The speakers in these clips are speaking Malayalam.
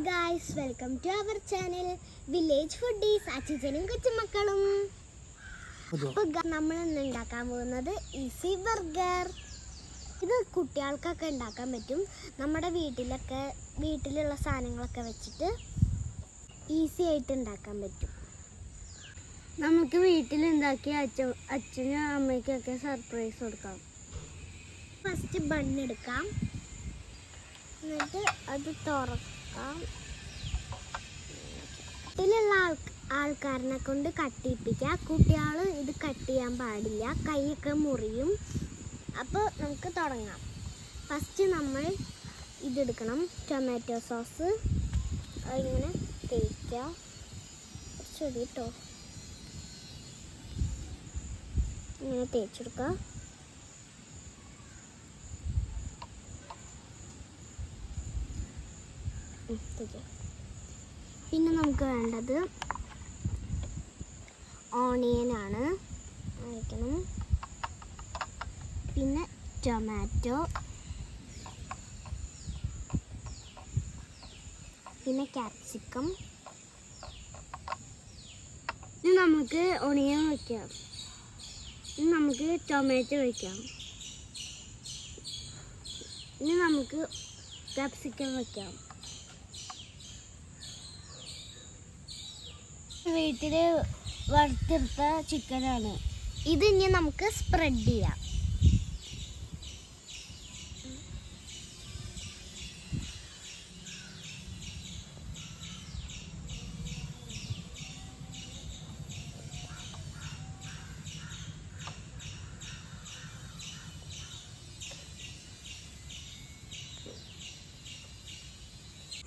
guys, welcome to our channel Village Foodies. അച്ഛനും കൊച്ചുമക്കളും. അപ്പോൾ നമ്മൾ ഇന്ന് ഉണ്ടാക്കാൻ പോകുന്നത് ഈസി ബർഗർ. ഇത് കുട്ടികൾക്കൊക്കെ ഉണ്ടാക്കാൻ പറ്റും. നമ്മുടെ വീട്ടിലുള്ള സാധനങ്ങളൊക്കെ വെച്ചിട്ട് ഈസി ആയിട്ട് ഉണ്ടാക്കാൻ പറ്റും. നമുക്ക് വീട്ടിലുണ്ടാക്കി അച്ഛനും അമ്മയ്ക്കൊക്കെ സർപ്രൈസ് കൊടുക്കാം. ഫസ്റ്റ് ബൺ എടുക്കാം, എന്നിട്ട് അത് തുറക്കാം. വീട്ടിലുള്ള ആൾക്കാരനെ കൊണ്ട് കട്ടിപ്പിക്കുക. കുട്ടികൾ ഇത് കട്ട് ചെയ്യാൻ പാടില്ല, കൈയൊക്കെ മുറിയും. അപ്പോൾ നമുക്ക് തുടങ്ങാം. ഫസ്റ്റ് നമ്മൾ ഇതെടുക്കണം, ടൊമാറ്റോ സോസ്. അതിങ്ങനെ തേക്കുക, കുറച്ചുകൂടി കേട്ടോ, ഇങ്ങനെ തേച്ചെടുക്കുക. പിന്നെ നമുക്ക് വേണ്ടത് ഓണിയനാണ്, കഴിക്കണം. പിന്നെ ടൊമാറ്റോ, പിന്നെ ക്യാപ്സിക്കം. ഇനി നമുക്ക് ഓണിയൻ വയ്ക്കാം, ഇനി നമുക്ക് ടൊമാറ്റോ വയ്ക്കാം, ഇനി നമുക്ക് ക്യാപ്സിക്കം വയ്ക്കാം. വീട്ടിൽ വറുത്തെടുത്ത ചിക്കനാണ് ഇത്. ഇനി നമുക്ക് സ്പ്രെഡ് ചെയ്യാം.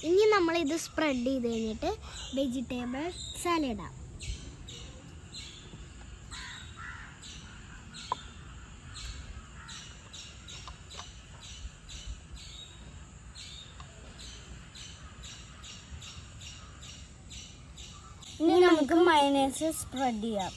ഇനി നമ്മൾ ഇത് സ്പ്രെഡ് ചെയ്ത് കഴിഞ്ഞിട്ട് വെജിറ്റബിൾ സാലഡ് ഇടാം. ഇനി നമുക്ക് മയോണൈസ് സ്പ്രെഡ് ചെയ്യാം.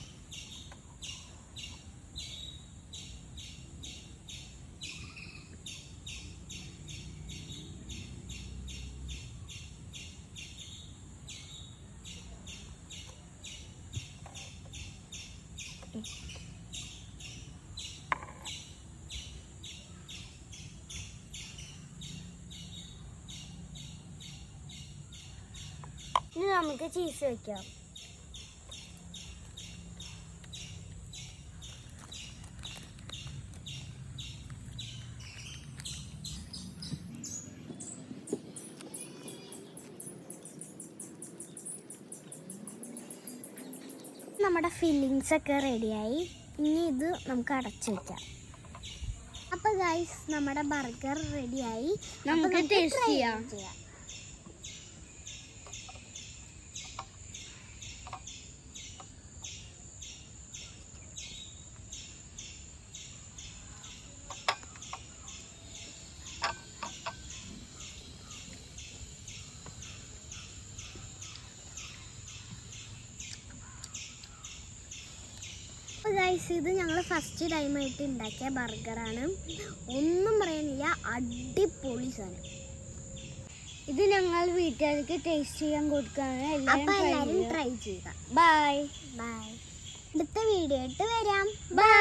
ഇനി നമുക്ക് ചീസ് വയ്ക്കാം. നമ്മുടെ ഫില്ലിങ്സ് ഒക്കെ റെഡിയായി. ഇനി ഇത് നമുക്ക് അടച്ചു വയ്ക്കാം. അപ്പോൾ ഗൈസ്, നമ്മുടെ ബർഗർ റെഡിയായി. നമുക്ക് ടേസ്റ്റ് ചെയ്യാം. ഗൈസ്, ഇത് ഞങ്ങൾ ഫസ്റ്റ് ടൈമായിട്ട് ഉണ്ടാക്കിയ ബർഗറാണ്. ഒന്നും പറയാനില്ല, അടിപൊളി സാധനം. ഇത് ഞങ്ങൾ വീട്ടുകാർക്ക് ടേസ്റ്റ് ചെയ്യാൻ കൊടുക്കുകയാണ്. എല്ലാവരും ട്രൈ ചെയ്യുക. Bye bye. അടുത്ത വീഡിയോ ആയിട്ട് വരാം. ബൈ.